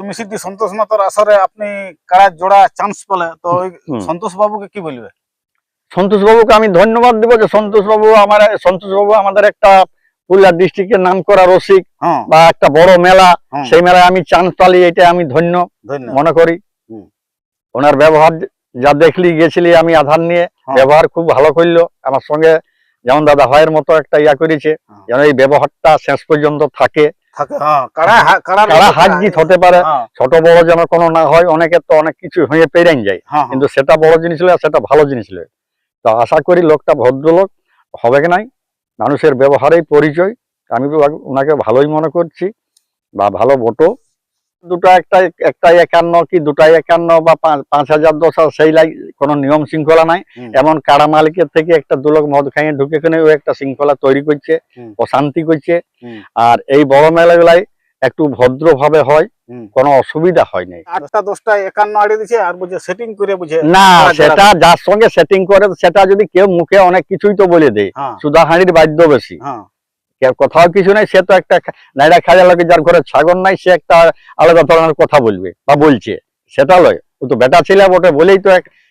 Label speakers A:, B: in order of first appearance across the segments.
A: মিসিডি সন্তোষ মাতার আসরে আপনি কাড়া জোড়া চান্স পেলে তো ওই সন্তোষ বাবুকে কি বলবে?
B: সন্তোষ বাবুকে আমি ধন্যবাদ দেবো যে সন্তোষ বাবু আমাদের একটা পুরুলিয়া ডিস্ট্রিক্টের নাম করা রসিক বা একটা বড় মেলা, সেই মেলায় আমি চান্স পালি, এটা আমি ধন্য মনে করি। ওনার ব্যবহার যা দেখলি গেছিলি আমি আধার নিয়ে, ব্যবহার খুব ভালো করলো আমার সঙ্গে, যেমন দাদা ভাইয়ের মতো একটা ইয়া করেছে, যেন এই ব্যবহারটা শেষ পর্যন্ত থাকে। হার জিত হতে পারে, ছোট বড় যেন কোনো না হয়, অনেকের তো অনেক কিছু হয়ে পেরেন যায়, কিন্তু সেটা বড় জিনিস হলে সেটা ভালো জিনিস হলে। তো আশা করি লোকটা ভদ্রলোক হবে কি নাই, মানুষের ব্যবহারেই পরিচয়, আমি ওনাকে ভালোই মনে করছি বা ভালো ভোটও। দুটা একটা 51 কি 251 বা 5,000 10,000 সেই লাই কোনো নিয়ম শৃঙ্খলা নাই। এমন কাড়া মালিকের থেকে একটা দুলোক মদ খাইয়ে ঢুকে কিনে ও একটা শৃঙ্খলা তৈরি করছে, অশান্তি করছে। আর এই বড় মেলাগুলাই একটু ভদ্র ভাবে হয়, কোনো অসুবিধা হয় নাই।
A: 8টা 10টা 51 আড়ে দিছে আর বুঝে সেটিং করে বুঝে
B: না, সেটা যার সঙ্গে সেটিং করে সেটা যদি কেউ মুখে অনেক কিছুই তো বলে দেয়, সুধা হাঁড়ির বাদ্য বেশি, কোথাও কিছু নাই। সে তো একটা নাইরা খাজা লাগে, যার ঘরে ছাগল নাই সে একটা আলাদা ধরনের কথা বলবে বা বলছে, সেটা লয়। ও তো বেটা ছেলে বটে বলেই তো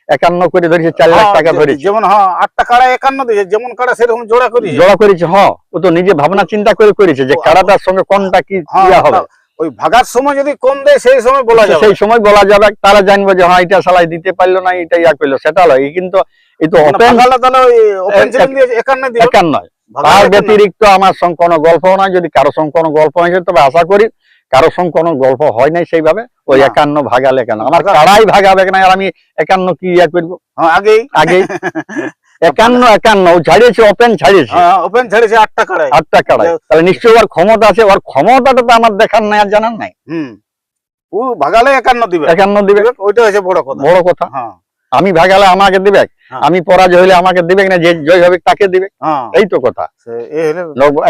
B: 51 করে ধরেছে, 4 লাখ টাকা ধরেছে।
A: যেমন 8টা কাড়া 51 দিয়েছে, যেমন কাড়া সেরকম জোড়া
B: করেছে। ও তো নিজে ভাবনা চিন্তা করে করেছে যে কাড়াটার সঙ্গে কোনটা কি হবে।
A: ওই ভাগার সময় যদি কম দেয় সেই সময় বলা যাবে,
B: তারা জানবে যে হ্যাঁ এটা শালাই দিতে পারলো না, এটা ইয়া করলো, সেটা লয়। কিন্তু এই তো ওপেন
A: দিয়েছে
B: 51 তার ব্যতিরিক্ত আমার সঙ্গে কোনো গল্প নাই। যদি কারো সঙ্গে কোনো গল্প হয়েছে তবে আশা করি কারো সঙ্গে কোনো গল্প হয় নাই সেইভাবে। ওই 51 ভাগালে কেন আমার কাড়াই ভাগাবে না, আর আমি 51 কি ইয়া করবো? আগেই 51 ছাড়িয়েছে, ওপেন ছাড়িয়েছে
A: 8টা কাড়াই।
B: তাহলে নিশ্চয়ই ওর ক্ষমতা আছে, ওর ক্ষমতাটা তো আমার দেখার নাই আর জানার নাই।
A: ও ভাগালে 51 দিবে, ওইটা হচ্ছে বড় কথা।
B: আমি ভাগালে আমাকে দিবে, আমি পরাজয় হইলে আমাকে দিবে না, যে জয় হবে তাকে দিবে, এই তো কথা।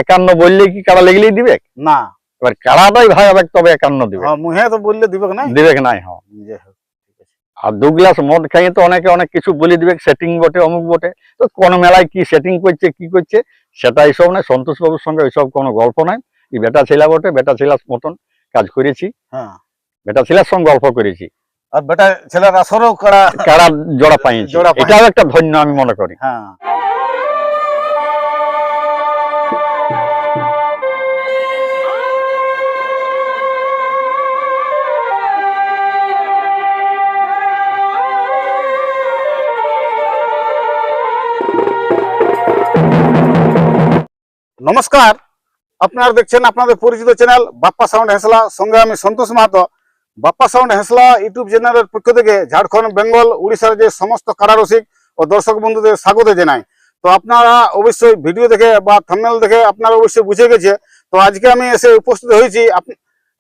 B: 51 বললে কি কাড়া লেগলেই দিবে
A: না,
B: এবার কাড়াটাই ভাই হবে তবে 51 দিবে,
A: মুহে তো বললে দিবে না,
B: আর 2 গ্লাস মদ খাইয়ে তো অনেকে অনেক কিছু বলে দিবে, সেটিং বটে অমুক বটে। তো কোন মেলায় কি সেটিং করছে কি করছে সেটা এইসব নাই। সন্তোষ বাবুর সঙ্গে ওইসব কোনো গল্প নাই। এই বেটা ছেলা বটে, বেটা ছেলার মতন কাজ করেছি, বেটা ছেলার সঙ্গে গল্প করেছি।
A: আর বেটা ছেলের আসরেও
B: কাড়া জোড়া পাইছি, এটাও একটা ধন্য আমি মনে করি।
A: নমস্কার, আপনারা দেখছেন আপনাদের পরিচিত চ্যানেল বাপ্পা সাউন্ড হেসলা, সঙ্গে আমি সন্তোষ মাহাতো। বাপ্পা সাউন্ড হেসলা ইউটিউব চ্যানেলের পক্ষ থেকে ঝাড়খণ্ড, বেঙ্গল, উড়িষ্যার যে সমস্ত কাড়া রসিক ও দর্শক বন্ধুদের স্বাগত জানাই। তো আপনারা অবশ্যই ভিডিও দেখে বা থাম্বনেল দেখে আপনারা অবশ্যই বুঝে গেছে। তো আজকে আমি এসে উপস্থিত হয়েছি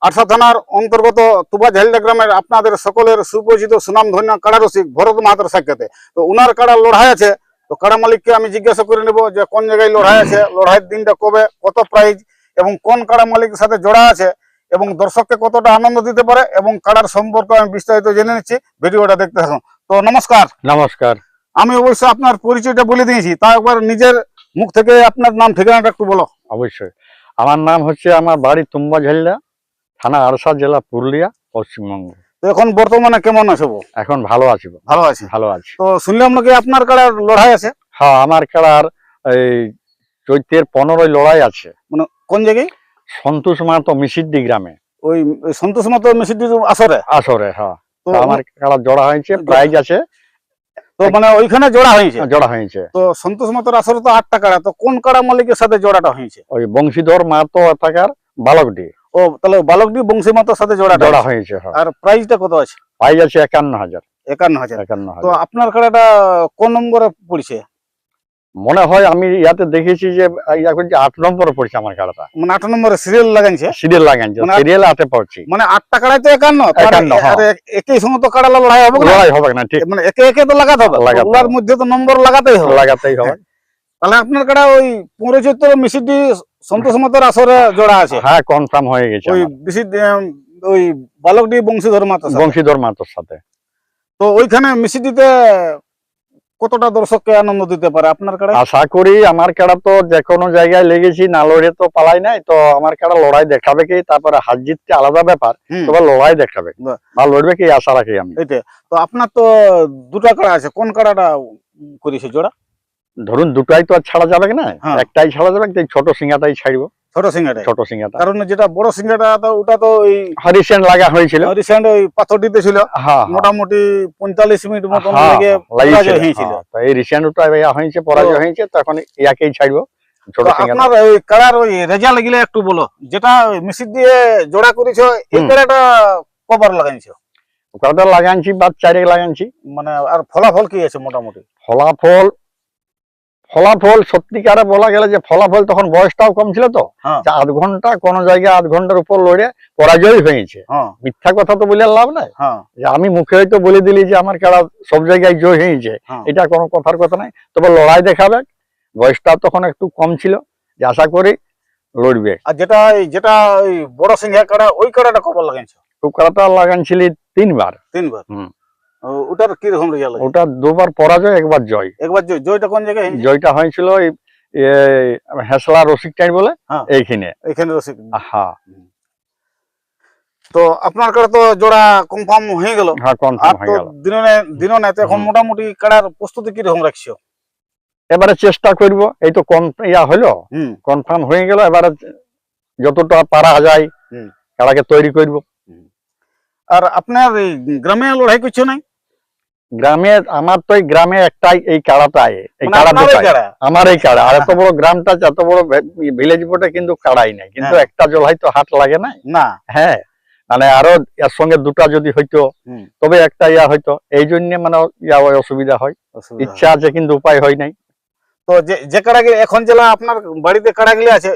A: আরসা থানার অন্তর্গত তুবা ঝালদা গ্রামের আপনাদের সকলের সুপরিচিত সুনামধন্য কাড়া রসিক ভরত মাহাতোর সাক্ষাতে। তো উনার কাড়া লড়াই আছে, তো কাড়া মালিককে আমি জিজ্ঞাসা করে নেব যে কোন জায়গায় লড়াই আছে, লড়াইয়ের দিনটা কবে, কত প্রাইজ এবং কোন কাড়া মালিকের সাথে জোড়া আছে এবং দর্শককে কতটা আনন্দ দিতে পারে এবং কাড়ার সম্পর্কে আমি বিস্তারিত জেনে নিচ্ছি। ভিডিওটা দেখতে থাকুন। তো নমস্কার। আমি অবশ্যই আপনার পরিচয়টা বলে দিয়েছি, তা একবার নিজের মুখ থেকে আপনার নাম ঠিকানাটা একটু বলো।
B: অবশ্যই, আমার নাম হচ্ছে, আমার বাড়ি তুম্বা ঝালদা, থানা আরসা, জেলা পুরুলিয়া, পশ্চিমবঙ্গ।
A: তো এখন বর্তমানে কেমন আছো? এখন
B: ভালো আছি।
A: তো শুনলাম নাকি আপনার কাড়ার লড়াই আছে?
B: হ্যাঁ, আমার কাড়ার এই চৈত্রের 15 লড়াই আছে।
A: মানে কোন জায়গায়?
B: সন্তোষ মাহাতো মিসিডি গ্রামে।
A: ওই সন্তোষ মাহাতো মিসিডি আসরে?
B: হ্যাঁ, তো আমার কাড়া জোড়া হয়েছে, প্রাইজ আছে।
A: তো মানে ওইখানে জোড়া হয়েছে। তো সন্তোষ মাহাতোর আসরে তো 8টা কাড়া, তো কোন কাড়া মালিকের সাথে জোড়াটা হয়েছে?
B: ওই বংশীধর মাহাতো থাকার বালকডি।
A: ও, তাহলে বালকডি বংশী মাহাতোর সাথে জোড়া হয়েছে। আর প্রাইজটা কত আছে?
B: প্রাইজ আছে 51,000।
A: তো আপনার কাড়াটা কোন নম্বরে পড়ছে?
B: মনে হয় আমি ইয়াতে দেখেছি যে 8 নম্বরে পড়ছে আমার কাড়াটা।
A: মানে 8 নম্বরে সিরিয়াল লাগাইছে,
B: সিরিয়াল 8-এ পড়ছে।
A: মানে 8টা কাড়াই তো 51, আর একই সঙ্গে তো কাড়া লড়াই হবে না, ঠিক? মানে একে তো লাগাতে হবে, ওগুলোর মধ্যে তো নম্বর লাগাতেই হবে। তাহলে আপনার কাড়া ওই 15 মিসিডি সন্তোষ মাহাতোর আসরে জোড়া আছে?
B: হ্যাঁ, কনফার্ম হয়ে গেছে।
A: ওই বালকডি বংশীধর মাহাতোর সাথে।
B: সাথে।
A: তো ওইখানে মিসিডিতে কতটা দর্শককে আনন্দ দিতে পারে আপনার কাড়ায়?
B: আশা করি আমার কাড়া তো যে কোনো জায়গায় লেগেছি, না লড়ে তো পালাই নাই, তো আমার কাড়া লড়াই দেখাবে কি, তারপরে হার জিতটা আলাদা ব্যাপার,
A: হুম,
B: তবে লড়াই দেখাবে
A: বাহ।
B: বা লড়বে কি আশা রাখি আমি।
A: এইটা তো আপনার তো দুটা কাড়া আছে, কোন কাড়াটা করেছে জোড়া?
B: ধরুন দুটাই তো আর ছাড়া যাবে না,
A: হ্যাঁ।
B: একটাই ছাড়া যাবে, এই ছোট সিঙ্গাটাই ছাড়বো,
A: ছোট সিংহাটা?
B: ছোট সিঙ্গাটা।
A: কারণ যেটা বড় সিংহাটা তো ওটা তো ওই
B: রিসেন্ট লাগা হয়েছিল,
A: রিসেন্ট ওই পাথরটিতে ছিল,
B: হ্যাঁ হ্যাঁ,
A: মোটামুটি 45 মিনিট মতন
B: হ্যাঁ,
A: লেগে
B: লাগিয়েছিল,
A: পরাজয় হয়েছিল।
B: হ্যাঁ, তো এই রিসেন্ট ওটা হয়েছে, পরাজয় হয়েছে, তখন ইয়াকেই ছাড়বো, ছোট
A: তো
B: সিঙ্গাটা।
A: আপনার ওই কাড়ার ওই রেজাল্ট গিলে একটু বলো, যেটা মিশির দিয়ে জোড়া করেছো এই
B: হুম।
A: কাড়াটা কবার লাগাইছো?
B: ওটা লাগানছি বা চারে লাগানছি।
A: মানে আর ফলাফল কি আছে মোটামুটি?
B: ফলাফল ফলাফল সত্যিকারে বলা গেলে যে ফলাফল তখন বয়সটাও কম ছিল, তো
A: হ্যাঁ,
B: যে আধ ঘন্টা কোন জায়গায় আধ ঘন্টার উপর লড়ে পরাজয় হয়েছে।
A: হ্যাঁ,
B: মিথ্যা কথা তো বলে লাভ নাই,
A: হ্যাঁ,
B: যে আমি মুখে হয়তো বলে দিলি যে আমার কাড়া সব জায়গায় জয় হয়েছে,
A: হ্যাঁ।
B: এটা কোনো কথার কথা নাই, তবে লড়াই দেখাবে। বয়সটা তখন একটু কম ছিল, যে আশা করি লড়বে।
A: আর যেটা ওই বড় সিংহা কাড়া ওই কাড়াটা কবার লাগাইছো?
B: তো কাড়াটা লাগানছিলি 3 বার।
A: 3 বার?
B: হুম।
A: ওটার কি রকম রেজাল্ট?
B: ওটা 2 বার পরাজয়, 1 বার জয়।
A: একবার জয়টা কোন জায়গায় হয়েছে?
B: জয়টা হয়েছিল এই হেসলা রসিক টাইম বলে
A: হ্যাঁ।
B: এইখানে।
A: এখানে রসিক।
B: হ্যাঁ
A: তো আপনার কাড়া তো জোড়া কনফার্ম হয়ে গেল,
B: হ্যাঁ,
A: আর
B: কনফার্ম
A: তো
B: হয়ে গেল।
A: দিনও নাই, তো এখন
B: হুম।
A: মোটামুটি কাড়ার প্রস্তুতি কি রকম রাখছো?
B: এবারে চেষ্টা করব, এই তো হলো,
A: হুম,
B: কনফার্ম হয়ে গেল, এবারে যতটা পারা যায়
A: হুম।
B: খেলাকে তৈরি করব।
A: আর আপনার এই গ্রামে লড়াই করছো নাই?
B: গ্রামে আমার তো এই গ্রামে একটাই এই কাড়াটাই, এই
A: মানে
B: কাড়া
A: আপনার ওই
B: দুটাই
A: কাড়া?
B: আমার, এই কাড়া। আর এত বড় গ্রামটা, এত বড় ভিলেজ বটে, কিন্তু কাড়াই নাই, কিন্তু
A: হ্যাঁ।
B: একটা জল হয়তো হাট লাগে না।
A: না।
B: হ্যাঁ, মানে আরো এর সঙ্গে দুটা যদি হইতো,
A: হুম।
B: তবে একটা হয়তো, এই জন্য মানে অসুবিধা হয়।
A: অসুবিধা
B: ইচ্ছা
A: হয়।
B: আছে কিন্তু উপায় হয় নাই।
A: তো যে কাড়াগুলো এখন জেলা আপনার বাড়িতে কাড়াগুলো আছে,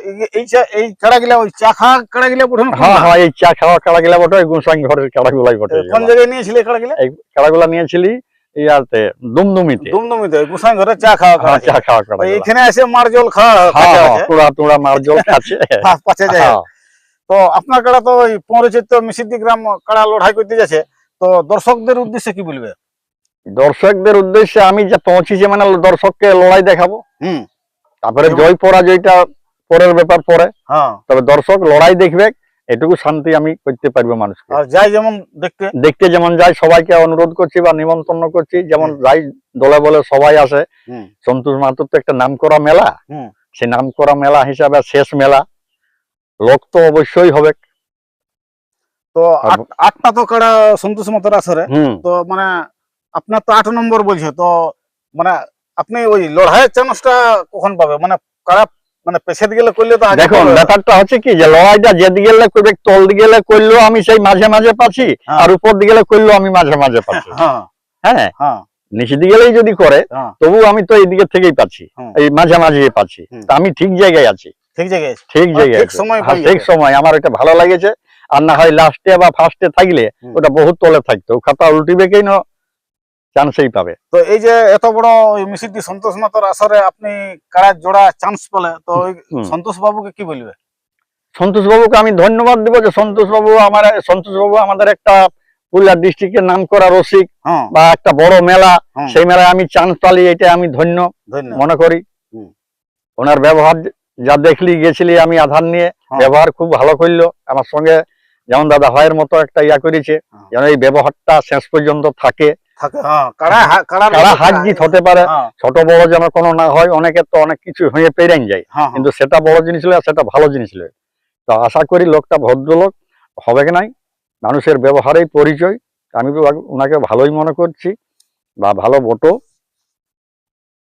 A: এই কাড়াগুলো ওই চা খাওয়া কাড়াগুলো প্রথম
B: হ্যাঁ হ্যাঁ, এই চা খাওয়া কাড়াগুলা বটে, ওই গোসাই ঘরের কাড়াগুলাই বটে।
A: কোন জায়গায় নিয়েছিলে কাড়াগুলো?
B: এই কাড়াগুলা নিয়েছিলি ইয়াতে দুমদুমিতে।
A: দুমদুমিতে গোসাই ঘরে চা খাওয়া
B: হ্যাঁ,
A: কাড়া।
B: চা খাওয়া কাড়া।
A: এইখানে এসে মার জল খাওয়া
B: হ্যাঁ
A: খাওয়া
B: হ্যাঁ,
A: আছে।
B: তোড়া মার জল খাচ্ছে।
A: পাঁচে যায়।
B: হ্যাঁ।
A: তো আপনার কাড়া তো ওই পৌরচিত্র মিসিদ্দি গ্রাম কাড়া লড়াই করতে যাচ্ছে, তো দর্শকদের উদ্দেশ্যে কি বলবে?
B: দর্শকদের উদ্দেশ্যে আমি যে পৌঁছেছি, মানে দর্শককে লড়াই দেখাবো,
A: হুম।
B: তারপরে
A: এবং-
B: জয় পরাজয়টা পরের ব্যাপার পরে,
A: হ্যাঁ।
B: তবে দর্শক লড়াই দেখবে, এটুকু শান্তি আমি করতে পারবো মানুষকে।
A: আর যাই যেমন দেখতে।
B: দেখতে যেমন যাই, সবাইকে অনুরোধ করছি বা নিমন্ত্রণ করছি, যেমন যাই দলে বলে সবাই আসে।
A: হুম।
B: সন্তোষ মাহাতোর তো একটা নামকরা মেলা,
A: হুম।
B: সেই নামকরা মেলা হিসাবে শেষ মেলা, লোক তো অবশ্যই হবে।
A: তো আটটা তো কাড়া সন্তোষ মাতার আসরে,
B: হুম।
A: তো মানে আপনার তো 8 নম্বর বলছে, তো মানে আপনি ওই লড়াইয়ের চান্সটা কখন পাবে? মানে কারা মানে পেছে গেলে করলে তো আগে
B: দেখুন,
A: পাবে।
B: ব্যাপারটা হচ্ছে কি, যে লড়াইটা যেদিকে গেলে করবে, তল দিকে গেলে করলেও আমি সেই মাঝে মাঝে পাচ্ছি,
A: হ্যাঁ।
B: আর উপর দিকে গেলে করলেও আমি মাঝে মাঝে পাচ্ছি।
A: হ্যাঁ,
B: হ্যাঁ,
A: হ্যাঁ,
B: নিচের দিকে গেলেই যদি করে,
A: হ্যাঁ,
B: তবু আমি তো এই দিকে থেকেই পাচ্ছি,
A: হুম।
B: এই মাঝে মাঝে পাচ্ছি।
A: হুম।
B: তা আমি ঠিক জায়গায় আছি,
A: ঠিক জায়গায় আছে।
B: ঠিক জায়গায়
A: ঠিক
B: আছি।
A: সময়
B: হ্যাঁ,
A: পাই
B: ঠিক
A: যাবে।
B: সময় আমার এটা ভালো লাগেছে। আর না হয় লাস্টে বা ফার্স্টে থাকলে
A: হুম।
B: ওটা বহুত তলে থাকতো, খাতা উল্টিবে কেন চান্সই পাবে।
A: তো এই যে এত বড় ওই মিসিদ্দি সন্তোষ মাতার আসরে আপনি কাড়ার জোড়া চান্স পেলে, তো ওই
B: হুম।
A: সন্তোষ বাবুকে কি বলবে?
B: সন্তোষ বাবুকে আমি ধন্যবাদ দেবো, যে সন্তোষ বাবু আমাদের একটা পুরুলিয়া ডিস্ট্রিক্টের নাম করা রসিক,
A: হ্যাঁ,
B: বা একটা বড় মেলা,
A: হুম।
B: সেই মেলায় আমি চান্স পালি, এটা আমি ধন্য
A: ধন্যবাদ।
B: মনে করি।
A: হুম।
B: ওনার ব্যবহার যা দেখলি গেছিলি আমি আধার নিয়ে,
A: হ্যাঁ।
B: ব্যবহার খুব ভালো করলো আমার সঙ্গে, যেমন দাদা ভাইয়ের মতো একটা করেছে,
A: হ্যাঁ।
B: যেন এই ব্যবহারটা শেষ পর্যন্ত থাকে।
A: থাকে। হ্যাঁ, কাড়ার
B: কারা হার জিত হতে পারে,
A: হ্যাঁ,
B: ছোট বড় যেন কোনো না হয়, অনেকের তো অনেক কিছু হয়ে পেরেন যায়,
A: হ্যাঁ,
B: কিন্তু সেটা বড় জিনিস হলে সেটা ভালো জিনিস হলে। তো আশা করি লোকটা ভদ্রলোক হবে কি নাই, মানুষের ব্যবহারেই পরিচয়, আমি ওনাকে ভালোই মনে করছি, বা ভালো বটো।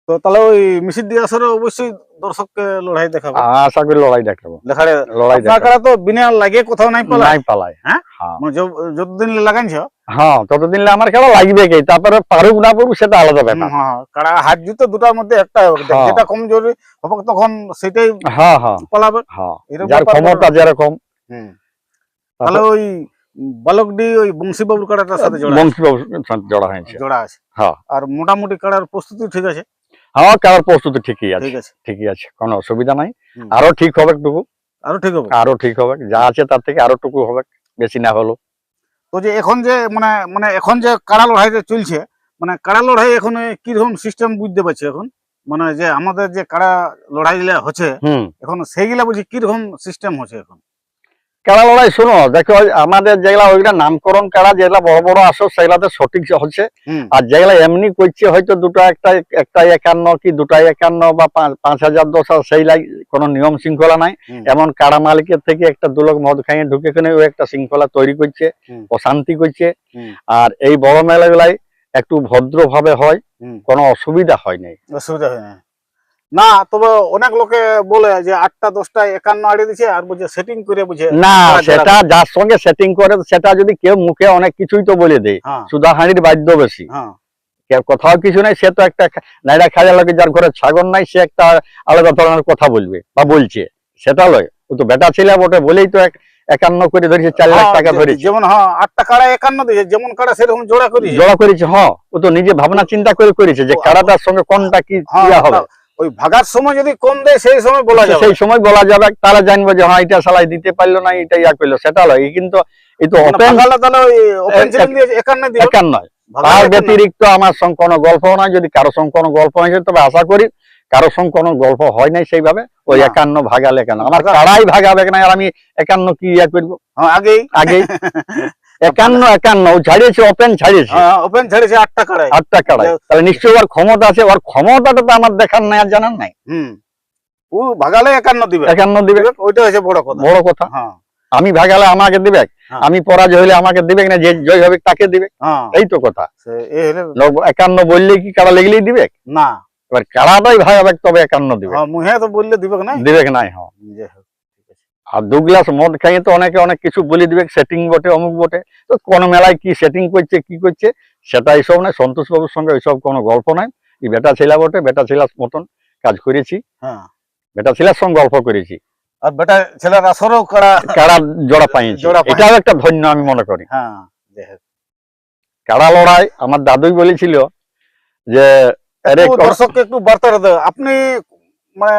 A: তো তাহলে ওই মিসিদ্দি আসরে অবশ্যই দর্শককে লড়াই দেখাবে।
B: আশা করি লড়াই দেখাবো,
A: দেখালে
B: লড়াই
A: আপনার
B: দেখাবো,
A: কাড়া তো বিনা লাগে কোথাও নাই পালা।
B: নাই পালায়।
A: হ্যাঁ?
B: হ্যাঁ
A: মানে যতদিন লাগাইছ,
B: হ্যাঁ, ততদিন আমার খেলা লাগবে কি, তারপরে পারুক না পারুক সেটা আলাদা ব্যাপার।
A: কাড়া হাত জুতো দুটার মধ্যে একটা হবে,
B: হ্যাঁ।
A: যেটা কমজোরি হবে তখন সেটাই
B: হ্যাঁ হ্যাঁ
A: পালাবে।
B: হ্যাঁ,
A: এরকম
B: যার
A: ব্যাপার
B: ক্ষমতা যেরকম।
A: হুম। তাহলে ওই বালকডি ওই বংশীবাবুর কাড়াটার সাথে জোড়া আছে।
B: বংশীবাবুর সাথে জোড়া হয়েছে।
A: জোড়া আছে।
B: হ্যাঁ
A: আর মোটামুটি কাড়ার প্রস্তুতি ঠিক আছে।
B: হ্যাঁ, খেলার প্রস্তুতি ঠিকই আছে,
A: ঠিক আছে।
B: ঠিকই আছে, কোনো অসুবিধা নাই।
A: হুম।
B: আরো ঠিক হবে টুকু,
A: আরো ঠিক হবে।
B: আরো ঠিক হবে, যা আছে তার থেকে আরো টুকু হবে, বেশি না হলো।
A: তো যে এখন যে মানে এখন যে কাড়া লড়াইটা চলছে, মানে কাড়া লড়াই এখন কিরকম সিস্টেম বুঝতে পারছি এখন, মানে যে আমাদের যে কাড়া লড়াইগুলা হচ্ছে এখন সেইগুলা বুঝি কিরকম সিস্টেম হচ্ছে এখন?
B: কাড়া লড়াই শোনো দেখো, আমাদের যেগুলা ওইগুলা নামকরণ কাড়া যেগুলা বড় বড় আসো সেগুলাতে সঠিক হচ্ছে, আর যেগুলা এমনি করছে হয়তো দুটো একটা 51 কি 251 বা 5,000 10,000 সেইলাই কোনো নিয়ম শৃঙ্খলা নাই। এমন কাড়া মালিকের থেকে একটা দুলক মদ খাইয়ে ঢুকে কিনে ওই একটা শৃঙ্খলা তৈরি করছে, অশান্তি করছে। আর এই বড় মেলাগুলাই একটু ভদ্র ভাবে হয়, কোনো অসুবিধা হয় নাই।
A: অসুবিধা হয় না? না, তবে অনেক লোকে বলে যে 8টা 10টা 51 আড়ে দিছে আর বুঝে সেটিং করে বুঝে
B: না, সেটা যার সঙ্গে সেটিং করে সেটা যদি কেউ মুখে অনেক কিছুই তো বলে দেয়, সুধা হাঁড়ির বাদ্য বেশি, কোথাও কিছু নাই। সে তো একটা নাইরা খাজা লাগে, যার ঘরে ছাগল নাই সে একটা আলাদা ধরনের কথা বলবে বা বলছে, সেটা লয়। ও তো বেটা ছেলে বটে বলেই তো 51 করে ধরেছে, 4 লাখ টাকা ধরেছে।
A: যেমন 8টা কাড়া 51 দিয়েছে, যেমন কাড়া সেরকম জোড়া করেছে।
B: ও তো নিজে ভাবনা চিন্তা করে করেছে যে কাড়াটার সঙ্গে কোনটা কি দেওয়া হবে।
A: ওই ভাগার সময় যদি কম দেয় সেই সময় বলা যাবে,
B: সেই সময় বলা যাবে, তারা জানবে যে হ্যাঁ এটা সালাই দিতে পারলো না, এটা ইয়া করলো, সেটা লয়। কিন্তু এই তো ওপেন
A: দিয়েছে
B: 51। তার ব্যতিরিক্ত আমার সঙ্গে কোনো গল্প নাই। যদি কারো সঙ্গে কোনো গল্প হয়েছে তবে আশা করি কারো সঙ্গে কোনো গল্প হয় নাই সেইভাবে। ওই 51 ভাগালে কেন আমার কাড়াই ভাগাবে না, আর আমি 51 কি ইয়া করবো? আগেই 51 ছাড়িয়েছে, ওপেন ছাড়িয়েছে
A: 8টা কাড়াই।
B: তাহলে নিশ্চয়ই ওর ক্ষমতা আছে, ওর ক্ষমতাটা তো আমার দেখার নাই আর জানার নাই।
A: ও ভাগালে 51 দিবে, ওইটা হচ্ছে বড় কথা।
B: আমি ভাগালে আমাকে দিবে, আমি পরাজয় হইলে আমাকে দিবে না, যে জয় হবে তাকে দিবে, এই তো কথা। 51 বললে কি কাড়া লেগলেই দিবে
A: না?
B: এবার কাড়াটাই ভাগাবে, তবে 51 দিবে।
A: মুহে তো বললে দিবে না,
B: হ্যাঁ। আর 2 গ্লাস মদ খাইয়ে তো অনেকে অনেক কিছু বলে দিবে, সেটিং বটে অমুক বটে। তো কোন মেলায় কি সেটিং করছে কি করছে সেটা এইসব নাই। সন্তোষ বাবুর সঙ্গে ওইসব কোনো গল্প নাই। এই বেটা ছেলা বটে, বেটা ছেলার মতন কাজ করেছি, বেটা ছেলার সঙ্গে গল্প করেছি।
A: আর বেটা ছেলের আসরেও
B: কাড়া জোড়া পাইছি, এটাও একটা ধন্য আমি মনে করি। কাড়া লড়াই আমার দাদুই বলেছিল যে
A: দর্শককে একটু বার্তা দাও, আপনি মানে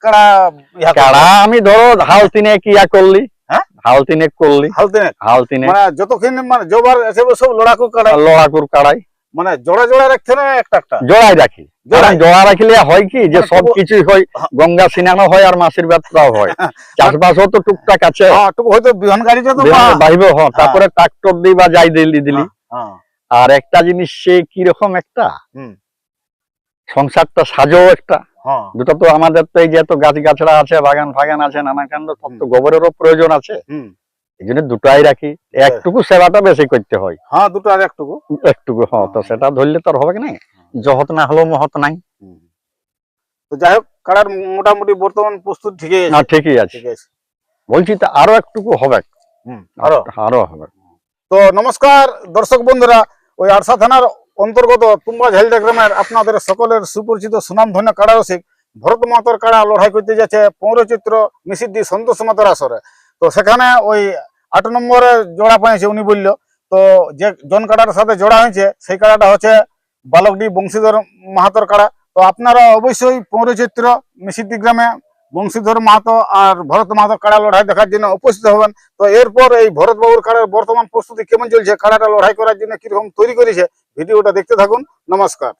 B: কাড়া আমি ধরো হাল 3 ইয়া করলি, হাল 3 করলি, হাল 3
A: মানে যতক্ষণ মানে জোবার আছে সব
B: লড়াকুর কাড়াই,
A: মানে জোড়া জোড়া রাখছে না একটা
B: জোড়াই রাখি। জোড়া রাখলে হয় কি যে সবকিছুই হয়, গঙ্গা স্নানও হয় আর মাছের ব্যবসাও হয়, চাষবাসও তো টুকটাক আছে,
A: হয়তো বিহন গাড়িটা তো
B: বাইব, তারপরে ট্রাক্টর দিই বা যাই দিলি। আর একটা জিনিস সে কিরকম একটা সংসারটা সাজো একটা, দুটো তো আমাদের তো এই যে এত গাছ গাছড়া আছে, বাগান ফাগান আছে, নানা কাণ্ড, তত গোবরেরও প্রয়োজন আছে। এই জন্য দুটাই রাখি, একটুকু সেবাটা বেশি করতে হয়।
A: দুটো আর একটুকু
B: তো সেটা ধরলে তো আর হবে না, জহত না হলেও মহৎ নাই।
A: তো যাই হোক, কাড়ার মোটামুটি বর্তমান প্রস্তুত
B: ঠিকই আছে বলছি, তো আরো একটুকু হবে, আরো হবে।
A: তো নমস্কার দর্শক বন্ধুরা, ওই আরসা থানার অন্তর্গত তুম্বা ঝালদা গ্রামের আপনাদের সকলের সুপরিচিত সুনামধন্য কাড়া রসিক ভরত মাহাতোর কাড়া লড়াই করতে যাচ্ছে পৌরচিত্র মিসিদ্দি সন্তোষ মাহাতোর আসরে। তো সেখানে ওই 8 নম্বরে জোড়া পাইছে উনি বলল। তো যে জন কাড়ার সাথে জোড়া হয়েছে সেই কাড়াটা হচ্ছে বালকডি বংশীধর মাহাতোর কাড়া। তো আপনারা অবশ্যই পৌরচিত্র মিসিদ্দি গ্রামে বংশীধর মাহাতো আর ভরত মাহাতো কাড়া লড়াই দেখার জন্য উপস্থিত হবেন। তো এরপর এই ভরত বাবুর কাড়ার বর্তমান প্রস্তুতি কেমন চলছে, কাড়াটা লড়াই করার জন্য কিরকম তৈরি করেছে, ভিডিওটা দেখতে থাকুন। নমস্কার।